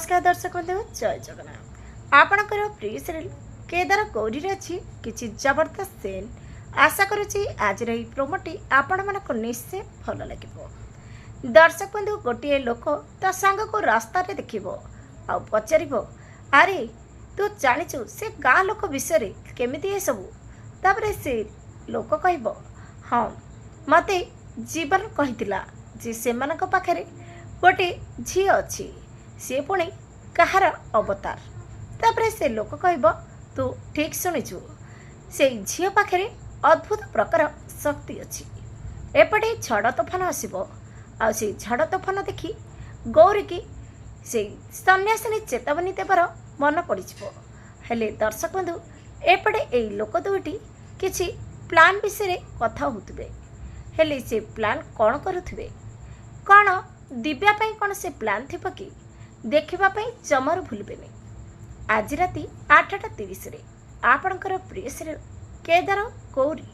नमस्कार दर्शक बंधु जय जगन्नाथ आपणकर प्रिय सीरियल केदार गौरी अच्छी किसी जबरदस्त सीन आशा करुच्ची आज प्रोमोटी आपण मानक निश्चय भल लगे। दर्शक बंधु गोटे लोक ता सांग को रास्ता देख पचार अरे तू जाचु से गाँ लोक विषय केमी सबू तापर से लोक कह हाँ मते जीवन कही जे से पाखे गोटे झी अच्छी सी पुणी कहार अवतार तापर से लोक कह तू ठीक शुणुचु से झी पाखे अद्भुत प्रकार शक्ति अच्छी एपटे झड़ तोफान आसब आई झड़ तोफान देखी गौरी की से सन्यासिनी चेतावनी देवार मन पड़ हेले दर्शक बंधु एपटे यही लोक दुईटी किसी प्लान विषय कथा होतबे हेले से प्लान कौन करुथिबे कौन दिव्या पाई कौन से प्लान थिबो कि देखिबा जमार भूलबेनि। आज राति 8:30 आपणकर प्रिय सीरियल केदार गौरी।